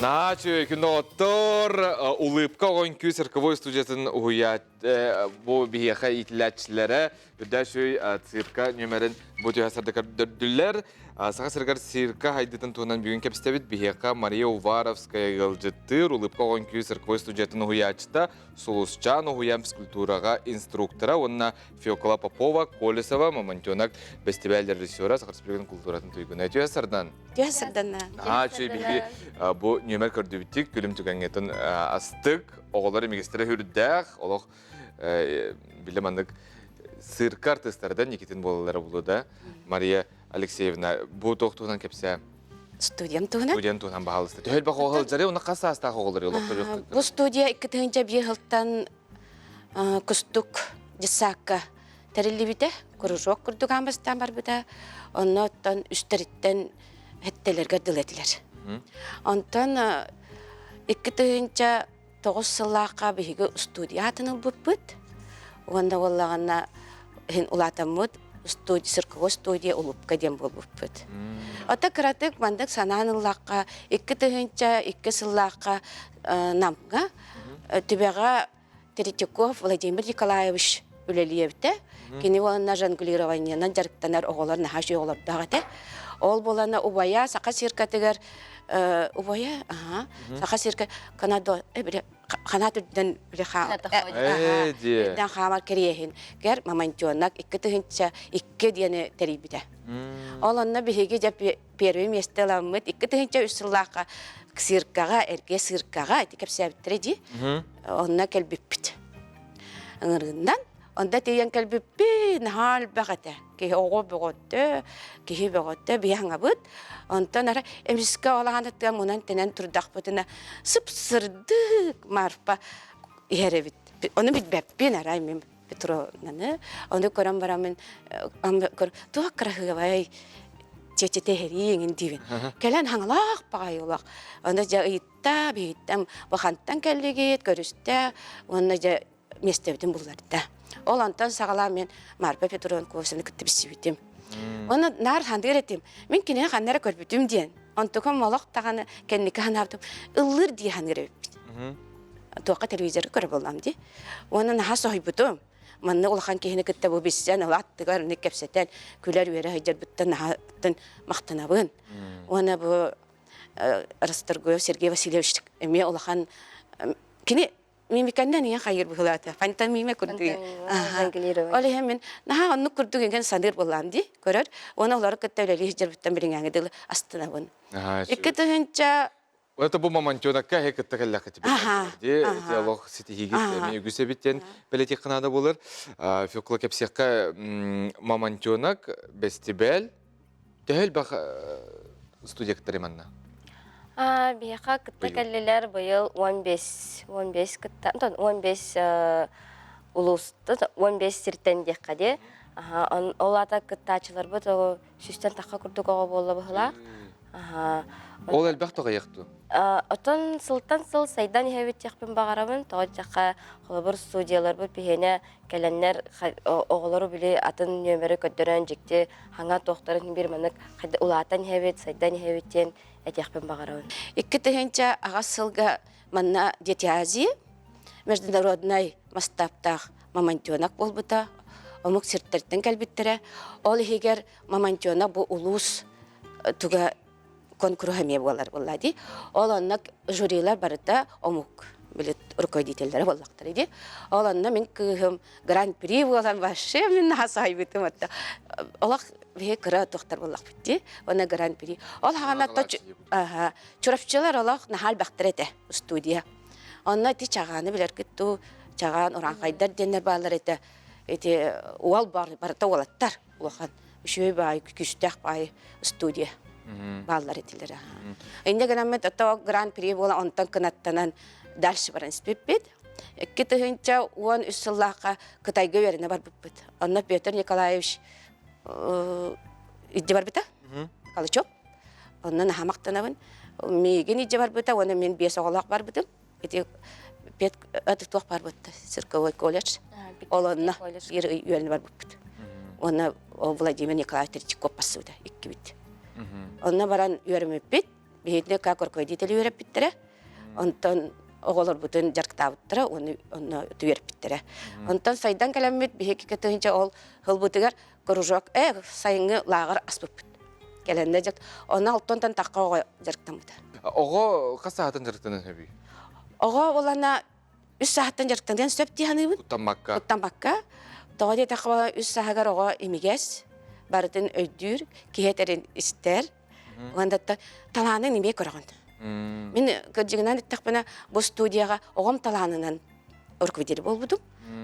Наче кіноттор улыбка оған күй цирковой студиясын ұғыят бұл бігеға итіләтшілері үдәшөй цирка нөмерін бұты ғасырдықар дүрділер. Саға сырғар цирка хайдытын туғынан бүгін кәпістебіт бігеға Мария Уваровская ғылжыттыр. Улыбка оған күй цирковой студиясын ұғыятшыта Сулусчан ұғыям физкультураға инструктора. Онына Феокла Попова, Колесова, Мамонтенок, фестивальдер режиссера Сақа Республиканың культуратын түйгін. Әтеу әсірдан? Наче бігеге бұл нөмер көрдібіттік күлім түгәңетін астық, оғылары мегістері хүрдәқ, олық білімандық цирк артыстардан Никитин болалары болуда. Мария Алексеевна, бұл тоқтуғынан кәпсә? Студиям туғынан? Студиям туғынан бағалысты. Төхел бақ оғыл жары, оны қаса астақ оғылары олықты жоқты? Бұл студия 2001 жылдан күстік жысаққа тәрілі біті, күріжок күрдіған бастан бар біті, оны оттан үстеріттен әттелерге дыл әтілер. Онтан 2009 сылаққа бігі студия атыныл бұппыт. Онда олағына улатамыд цирковой студия улупка дем бол бұппыт. Ота кіратық бандық сананылаққа 2 сылаққа намға түбеға Теретиков Владимир Николаевич үлелиевді. Кені олына жонглированиянан жарықтанар оғылар нахаши оғылар дағаты. Ол болана убая, сақа сиркатығар убая, сақа сирка Канадо, қанат үрден білі қамар керейхін. Гер Мамонтенок 2 дені тәрейбіді. Ол онына бігі жа первый месті ламыд 2 үсіллаққа сиркаға, әрге сиркаға, әті кәпсәбіттірі де, онына кәлбіппіді. Аңырғындан, онда тейен кәлбіппі нахал бағаты. Кеге оғы бұғытты, кеге бұғытты, бияңа бұд. Онтан ара, әміскі олағандықты мұнан тенен тұрдақ бұдына сып-сырдық марфа ері біт. Оны біт бәппен арай мен Петровнаны. Оны көрім барамын, туақ қырағы бай, чечете хериңін дейін. Кәлін хаңылақ бағай олақ. Оны жа ұйытта, бейіттам, бұқанттан кәлігет, көрісті, оны жа местебден бұларды. Ол антан сағала мен Марпа Петровна көсіні күтті бісі бітім. Оны нар хандығыр етім. Мен кенен ханнары көрбітім дейін. Онтықым олақ тағаны кәннікі ханабдым. Үллір дей хандығыр өппін. Туаққа телевизоры көрі болам дей. Оны наға соғай бұтым. Манны олған кейіні күтті бұл бесізден, ол аттығар, үні кәпсеттен, күлер өрі хайдар бұттан нағаттын мақтанабын. Оны бұл Растыргөев Сергей Васильевич әме олған кені мимиканнан ең қайыр бұғылады. Пантомима күрді. Олы әмен, наға оны күрді кенген саныр болам дей, көрір. Оны олары күтті өлелі хайдар бұттан бірін әңгеділі астына бұн. Екі тұхынша Это бу мамантёнакка хекетте келләккә тибет. Диалог ситигит мен үгүсебиттен белетик кынада булыр. Фёкла кепсекка мамантёнак бестибел тәһел бах студия киттереманна. Бияка кытта келлелер быйыл 15 кытта 15 улусту 15 сиртен декаде. Олата кыттачылар бу сүстен такка курдугого болла была. Ол әлбәттә гаякту. Отон сылтан сыл сайдан хәвит яқпен багарабын, тоҗака холбыр студиялар бу пехене келеннер оглары биле атын нөмере көтөрән җикте, хаңа тохтарын бир мәнек хәдә улатан хәвит сайдан хәвиттен яқпен багарабын. Икки тегенчә агас сылга манна детязи международный масштабтах мамантёнак болбыта, омук сирттертен калбиттере. Ол хигер мамантёна бу улус туга конкурс хәмия булалар буллади. Ол аннак жюрилар барыта омук билет руководительләре буллактыр иде. Ол анна мен кыгым гран-при булган башы мен хасайбытым атта. Аллах бе кыра тохтар буллак битти. Аны гран-при. Ол хана точ чурапчылар Аллах нахал бактырете студия. Анна ти чаганы билер китту чаган уран кайдар денер балар эте. Эти уал барыта улаттар. Улахан үшөй бай күстәк бай студия. Баллар этилер. Инде гранмет ото гран-при була онтан кынаттанан дальше баран спеппет. Китегенча уан үсселлака Кытайга берене бар биппет. Анна Петр Николаевич идде бар бита? Калычоп. Оннан хамактанабын. Меген идде бар бита, оны мен 5 оглак бар битим. Эти пет атыкток бар битти. Цирковой колледж. Олонна үйөрүнө бар биппет. Оны Владимир Николаевич Терчиков пассуда 2 бит. Онна баран үйөрмөппит, бейетне как руководитель үйөрөппиттере. Онтон оголор бутун жарктабыттыра, оны үйөрөппиттере. Онтон сайдан келеммит, бейеки кетинче ол хылбутыгар кружок, сайыңы лагыр аспыппит. Келенде жак, оны алтонтан такка жарктамыта. Ого касаатын жарктанын хеби. Ого олана 3 сааттан жарктандан сөп дияныбын. Уттамакка. Уттамакка. Тоғаде тақва 3 сағар ого имигес. Бардын өйдүр, киһетерин истер. Ондатта таланы неме көргөн. Мен көжигенен тақпана бу студияга огом таланынан руководитель болбудум.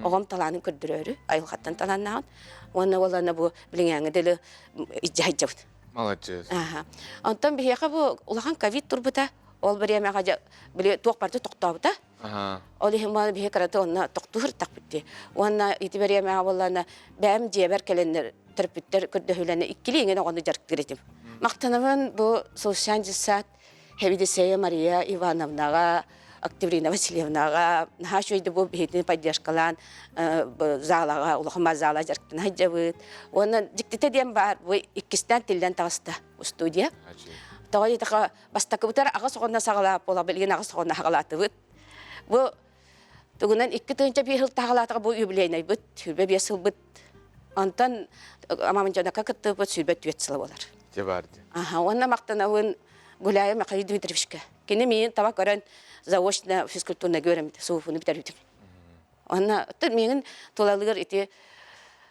Огом таланын көрдүрөрү, айылгаттан таланнан. Оны олана бу билеңеңе деле ижайжабыт. Молодец. Антон бияка бу улаган ковид турбута. Ол биремега биле тоқпарды токтабыта. Ол химал бие караты онна токтур такпытты. Онна итиберемега боллана бәм жебер келендер терпиттер көрдөһүләне иккилиңе огонды жарык керетим. Мактанабын бу Солшанжисат Хевидесея Мария Ивановнага, Октябрина Васильевнага, хашойды бу бетин поддержкалан залага, улахма зала жарыктын хаҗабыт. Онна диктете дем бар, бу иккистен тилден тагыста студия. Тагы така бастакыбытар агас огонна сагалап бола билген агас огонна хагалатыбыт. Бу тугунан 2 тыгынча бир жыл тагалатыга бу юбилейный бит, сүрбе 5 жыл бит. Антан амамынчана какытты бит сүрбе 2 жыл болар. Тебарды. Онна мактанабын Гуляя Михаил Дмитриевичке. Кене мен таба көрөн заочно физкультурна көрөм, суфуны битердим. Онна менин толалыгыр эти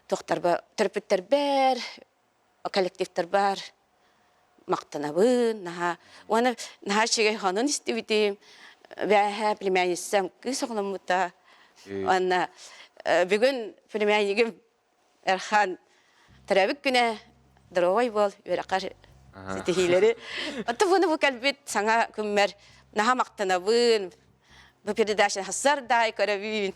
токтарба терпеттер бар, коллективтер бар. Мактанабын, оны чеге ханын истебитим. Бәһә племянницам кысыгылымыта. Онна бүгүн племяннигим Эрхан Тарабик күнә дровой бол, өрәкәр ситихиләре. Аты буны бу калбит саңа күммәр наһа мактанабын. Бу передача хасардай көрәбин.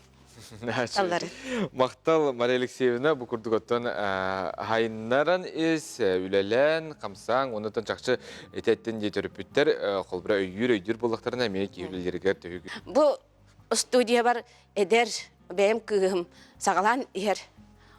Мактал Мария Алексеевна бу курдуготтон хайнаран үлелен камсаң онотон чакчы этеттен жетөрүпүттер колбура өйүр болуктарына мени кийүүлергер төгү. Бу студия бар эдер бем кыгым сагалан ер.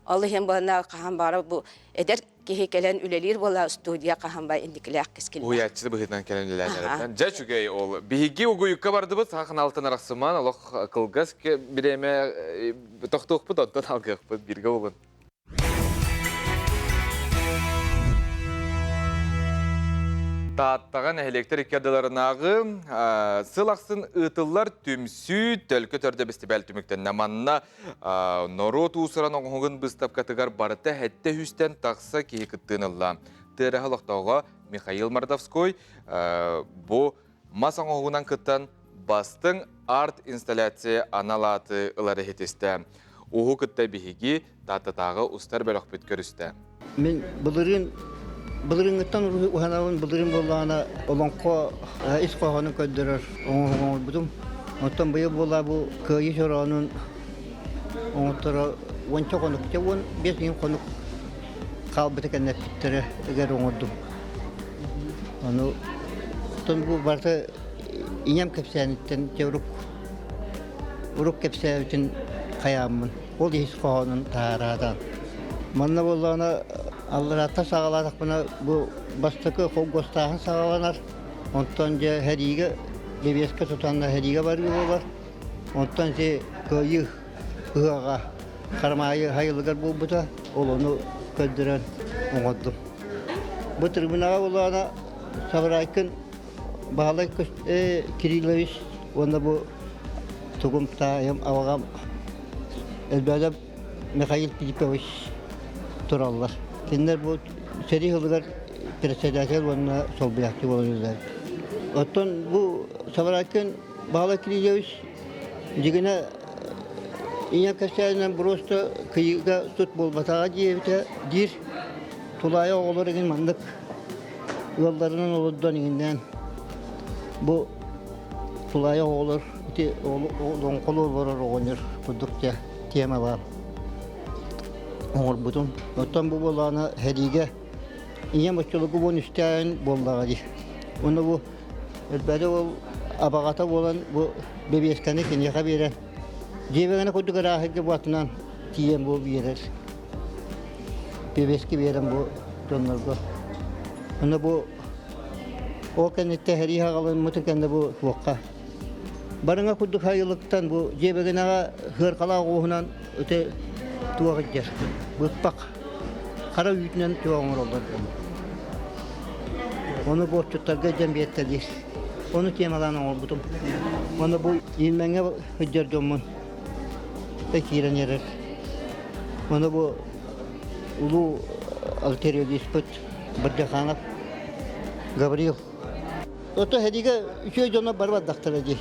Аллахым бана кахан бары бу эдер кихи келен үлелер бола студия кахан бай индикилек кескил. Уятчы быгытан келенлерден. Жачугай ол биги угуюкка бардыбыз сахын алтын араксыман алох кылгас биреме токтокпут оттон алгыкпыт бирге болун. Таттаған электр иккадаларынағы сылақсын ұтылар түмсі төлкі төрді бістібәл түміктен наманна нору туысыран оңығын бістап катығар барыта әтті хүстен тақса кейі күттін ұлла. Тәрі халықтауға Михаил Мордовской бұ Масаң оғынан кыттан бастың арт инсталляция аналаты ылары хетесті. Оғы кытта бігігі татытағы ұстар бөлік бүт көрісті. Мен бұлырыңыттан ұханауын бұлырың болағына олонқо іс қоғанын көддірір оңыр бұдым. Оттан бұйы бола бұл көйі жорағының оңыттары онча қонық те он 5 қонық қалбыты кәннәп біттірі егер оңырдым. Оттан бұл барты инем кәпсәніттен ұрық кәпсәнітін қаямын. Ол ес қоғанын тағарадан. Манна болағына алларатта сағаладық бұна бұл бастықы қолғостағын сағаланар. Онтан же хәриге, бебеске тұтанна хәриге барғы болар. Онтан же көйі ұғаға қармайы хайылығар бұл бұта, ол оны көддірен оңадым. Бұл трибунаға болағына Сабырайкын бағалай Кириллович, онда бұл тұғым тайым авағам әлбәді Михаил Пилипович тұралылар. Кендер бұл сәрі ғылығар председатель онына сол бұяқты болыңыздар. Оттан бұл Сабырайкын бағалай Кириллович дегені инем кәсәлінен просто күйіға сұт болбатаға дейбіті дир тұлайы оғылыр еген мандық yollarının olurdan inden bu tulaya olur, oğlun kolu olur oğunur, buldukça temalar. Olur budun. Otan bu bolağına hediye, iyem uçuluğu bunun üsteğin bollağı di. Onu bu elbette ol abagata olan bu bebeskanı kenyaka veren. Cebegene koyduk rahiki batından tiyem bu verir. Bebeski veren bu donlarga. Ona bu o kenette heriye kalın mutlaka bu tuğka. Barına kuduk hayırlıktan bu cebegene hırkala oğunan öte tuğka gider. Bıkpak. Kara yüzünden tuğka olur. Onu borçluklarga cemiyettedir. Onu temalarına olbutum. Onu bu ilmenge hıccar dönmün. Tekiren yerer. Onu bu ulu alteriyel isput. Bırcakhanap, Gabriel. Oto hediye üçü jonlar barbat daktarı di.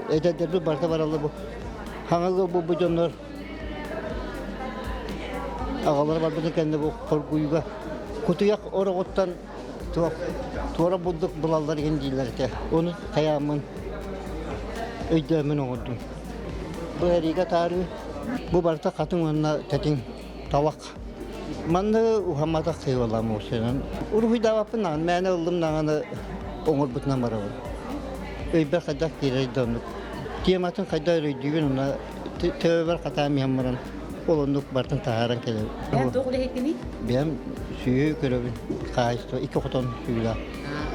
Ederdir barta baralı bu. Hangi bu jonlar ağalar var bizim kendi bu korkuyuga. Kutuyak orağıttan tuğra bulduk bulallar gençler te. Onu kayamın öydemün oldum. Bu hediye tarihi bu barta katın onunla tetin tavak. Mandı uhamada kıyıvalam o senin. Uruhu davapından, mene oldum nağını oğul butuna maralı. Öyber kadar girey döndük. Tiyamatın kadar öydüğün ona tövber kata miyammaran. Olunduk bartın taharan kele. Ben doğru hekini? Ben suyu görevim. Kayıstı, 2 kuton suyla.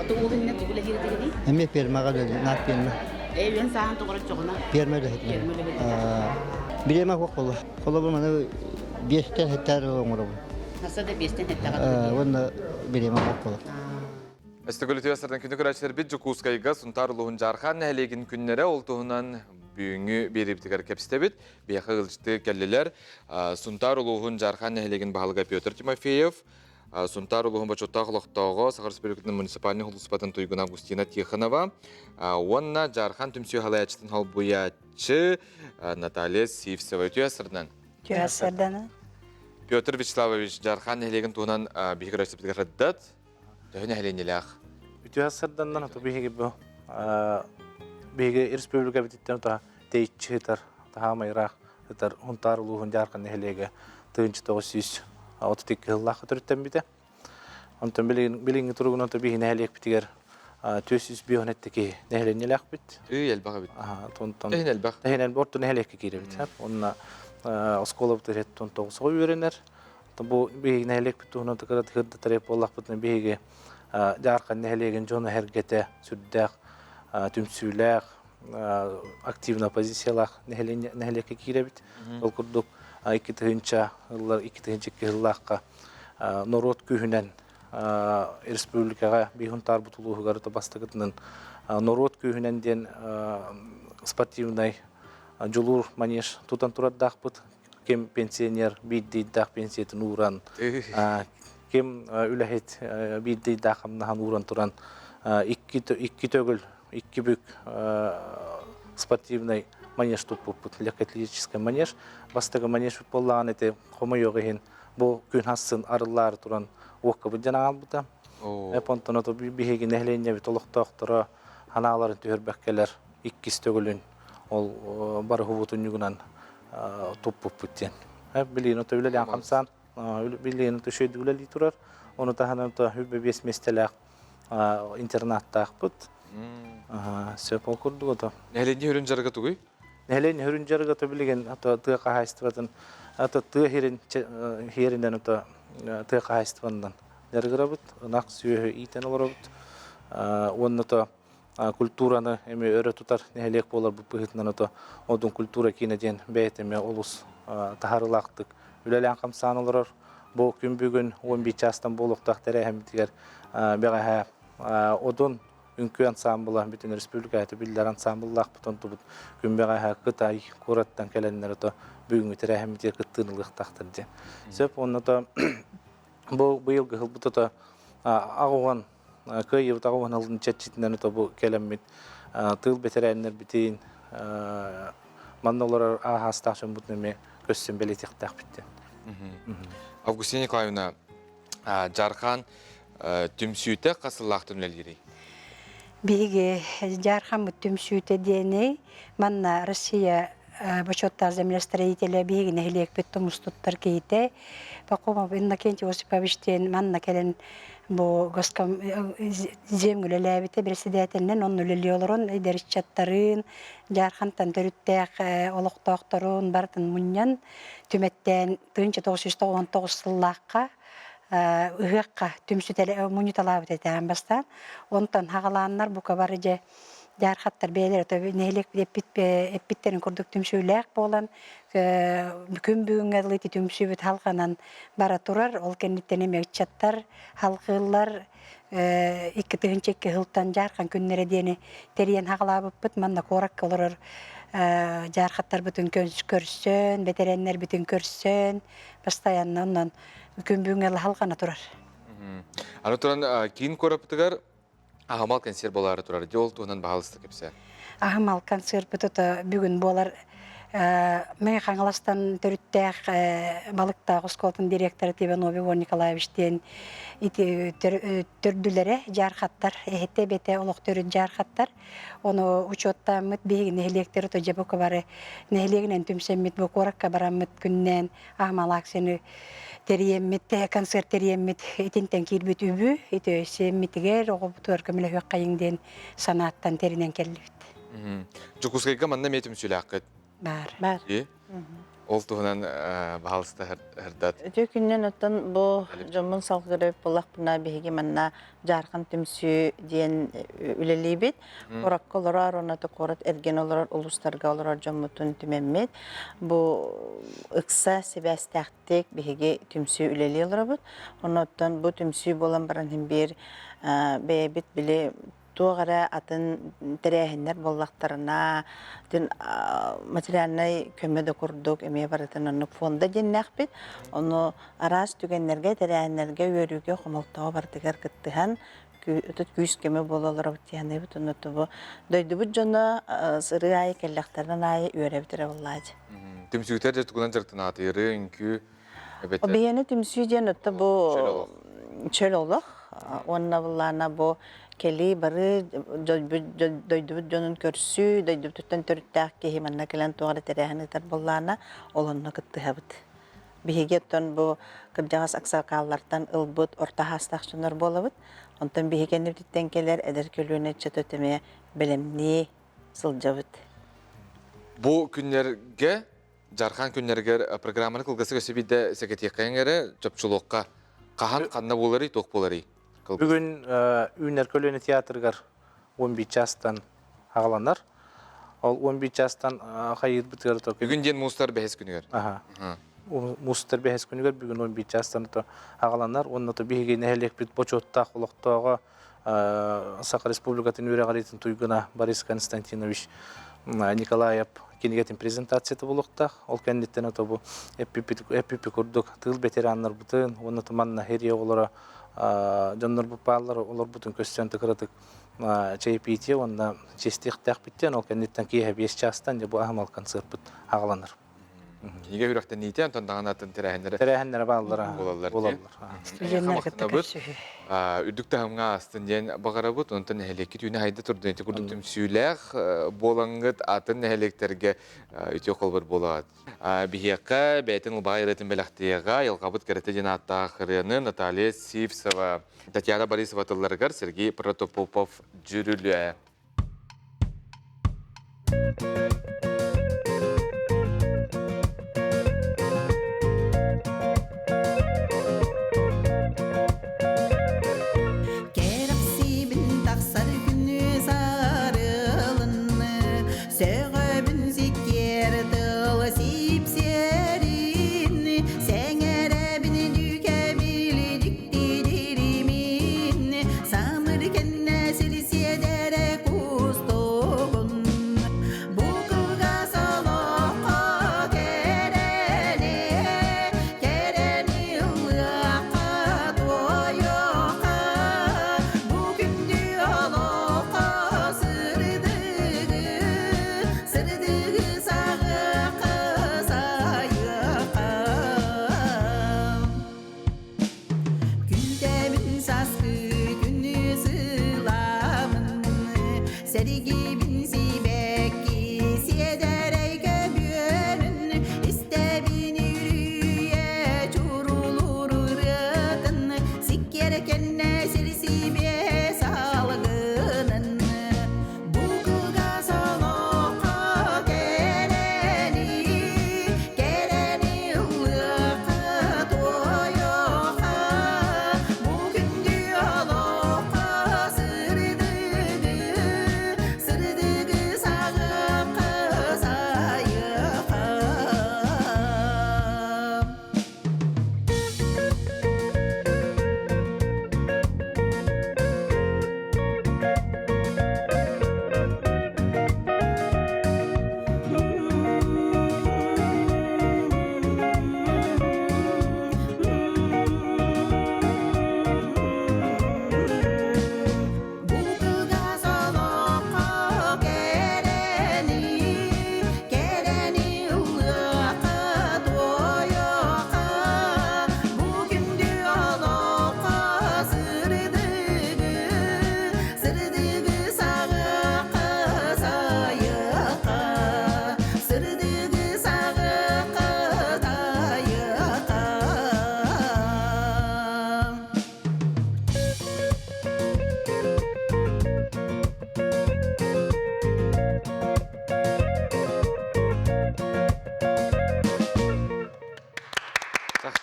Oto oğlun ne doğru hekini? Hem permaga dedi, ne yapayım? Ben sahan doğru çoğuna. Permede hekini. Bileme kola. Kola bulmanı 5 hektar oğurum. Nasıl da 5 hektar? Onda bileme kola. Estagölü tüyaslardan kündü kıraçlar bir cukuskayga suntar uluğun jarhan nehlegin künnere oltuğunan büyüğünü beribdigar kepstebit. Biyakı ılçtı kelliler. Suntar uluğun jarhan nehlegin bahalıga Piotr Timofeyev. Suntar uluğun başottağ loqtağıға Saqar Spirikinin municipalini huluspatan Tuygun Agustina Tikhanova. Onna jarhan tümsüy halayatçıtın halbuyatçı Natalia Sivseva tüyaslardan. Tüyaslardan. Piotr Vячеславович jarhan nehlegin tuğunan biyakı kıraçlar raddat. Töhüne helenilaq. Ütüyaslardan da bihi gibi bihi Respublika bititten ta teyitçiler daha mayraq tar huntar uluğun jarkan nehlege tınç 932 yıllar türütten bite. Ondan bilin turuguna ta bihi nehlek bitiger 401 nehlenilaq bit. Elbağa bit. Tonton. Elbağa. Tehinen bortu nehlek kire bit. Onna oskola bitiret tonton soy öğrenir. Bu bihi nehlek bituğuna ta karat hırda tarep Allah bitne bihi jarkan nehlegen jonu hergete sürdek tümsüylek aktivna pozisiyalar nehleke kirebit. Ol kurduk 2-nji yıllar 2-nji yıllarga Norot köyünen Respublikaga bihuntar butuluğu garıta bastıgıtının Norot köyünen den sportivnay julur maniş tutan turaddak bit kim pensioner biddidak pensiyetin uğran kim ülehet biddidak hamnahan uğran turan iki tögül икки бүк спортивный манеж тут буппут, легкоатлетический манеж. Бастығы манеж боллаған еті қомайоғы бұл күн хасын арылар туран оққа бұдден албыта. Эпонтон ото бихеги нехлене бит олықтақтыра ханаларын түйірбәккелер иккис төгілін ол бары хубутун югунан топ буппуттен. Билин ото үлелі аңқамсан, билин ото шөйді үлелі тұрар. Оны таханан ото хүббе бес местелек интернаттақ бұд. Сөп ол күрді ото. Нехлене хүрін жарға тұғый? Нехлене хүрін жарға тұ білген ото тұға хайстыватын. Ото тұға херінден ото тұға хайстывандан. Жарғыра бұд, нақ сүйі итен олар бұд. Оны ото культураны эми өрө тутар нехелек болар бұд бұғытынан ото одын культура кейінеден бәйтеме олыс тахарылақтық. Үлелі аңқамсан олар бұл күн бүгін 15 жастан болуқтақ тәрі әмітігер бәғі одын үнкі ансамбыла бүтін республика әті білдер ансамбыллақ бұтын тұбыд күн бәғі қытай көраттан кәлінлер ото бүгінгі тәрі әмітігер қыттынылықтақтырды. Сөп оны ото бұл бұйылғы ғылбыт ото ағуған көйевіт ағуған ғылдың чәтчетінден ото бұл кәліммет тыл бетерәнлер бітейін манна олар ағастақшын бұтынеме көссен бәлетектақ бітті. Августина Николаевна, Жархан түмсүйті қасыллақтың өлелгері? Биге Жархан түмсүйті дені манна Россия бачоттар землестроителя биге нехилек беттом устуттар кейте. Пакома Иннокентий Осиповичтен манна келен бу госкам земгүлеләбите председателнен он үлелиолорон идеричаттарын Жархантан төрүттәк олоктоокторун бартын муньян түметтен 1999 сыллакка ыгакка түмсүтеле муниталабыт этен бастан онтан хагалааннар бука бары же Жархаттар бейлер нехилек эппиттерин курдук түмсүләк болан күн бүгүнгө лыты түмсүбүт халканан бара турар ол кенниттен эмекчаттар халкылар 2-2 хылтан Жархан күннере дени терен хагалабыппыт манна коракка олорор Жархаттар бүтүн көрсөн ветеринер бүтүн көрсөн постоянно оннан күн бүгүнгө халкана турар. Аны туран кийин көрөптүгөр Ағамал консер болары тұрар, де ол туғынан бағалысты кепсе? Ағамал консер бұтыты бүгін болар. Мен қаңыластан түріттәк балықтағы сколтын директоры Тиванови Николаевичтен түрділері жарқаттар, әхетте бете олық түрін жарқаттар. Оны учетта мүт бейгін нәхелектері төже бұқы бары нәхелегінен түмсеммет бұқ ораққа бараммет күннен Ағамал ақсені Терьеммит, концерт терьеммит, этинтен кирбит үбү, эти семмитигер, оғыбытуар көмілі хөққайыңден санаттан теринен келбит. Жукускайга манна метім сүлі аққыт? Бар. Ол туғынан бағалысты әрдат? Төкіннен өттін бұл жомын салғырып болақ бұна бейге манна Жархан түмсі дейін үлелей бет. Ораққа олар, онаты қорат әрген олар, ұлыстарға олар жомытын түмеммет. Бұл ұқса себәстәқтік бейге түмсі үлелей олар бұд. Онаттан бұл түмсі болан баран бір бейбет біле туғара атын тәрәхіндер боллақтарына, материальный көмеді құрдық, әме баратын оны фонда деннәқ бет. Оны арас түгенлерге, тәрәхіндерге өріге құмылтауы бардығар күттіған күйіс көмі болалар өттіғаны бұт. Оны тұбы дөйді бұт жоны сыры айы кәлләқтардан айы өре бітірі боллады. Түмсүйттер де түгінен жыртын атыры, үңкі, әбетті? Обейені түмсүйден өтті бұл чөл олық. Онына бұллана бұл Кели бары дойдубут жонун көрсү, дойдубуттан төрүттәк кеһи манна келен тугары терәһенетер боллана, олонны кыттыһабыт. Биһиге тон бу кырдагас аксакаллардан ылбыт орта хастакчынар болабыт. Онтан биһиге нефтиттен келер эдер көлүнө чөтөтеме белемни сылжабыт. Бу күннерге, Жархан күннерге программаны кылгысы көсөбүдө секретарьяңгере жопчулукка кахан канна болары, ток болары. Бүгін үйінер көліні театрғар 11 жастан ағаланар. Ол 11 жастан қайыр бұтығар. Бүгін ден мұстар бәхес күнігер? Мұстар бәхес күнігер бүгін 11 жастан ағаланар. Оны бейге нәхелек біт бочоттақ ұлықтауға Сақа Республикатын өре қарайтын тұйгына Борис Константинович Николаев кенегетін презентацияты болуқтақ. Ол кәндеттен бұл әппіпі күрдік тыл ветеранлар бұтын. Оны манна херия олары Жоннор бупаллар олар бутун көстен тыкырытык чейпити онда честиктак биттен ол кеннеттен кие 5 частан же бу ахмал концерт бут агаланыр. Неге үрәктен нитен тондаган атын терәһеннәре. Терәһеннәре баллар. Болалар. Үдүктә хамга астын ден багарабыт онтан элекки түне хайда турды. Эти күрдүм сүйләх болаңгыт атын электерге үтө колбар болат. Бихекка бәйтен байратын беләхтияга ялгабыт керете җинатта ахырыны Наталья Сивцева, Татьяна Борисова тылларгар Сергей Протопопов жүрүлә.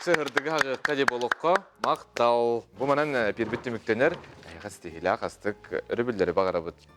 Сыгырдыга каде болохко мактау. Бу менен пирбитти мүктенер. Кастыгыла кастык өрүбүлдөрү багарабыт.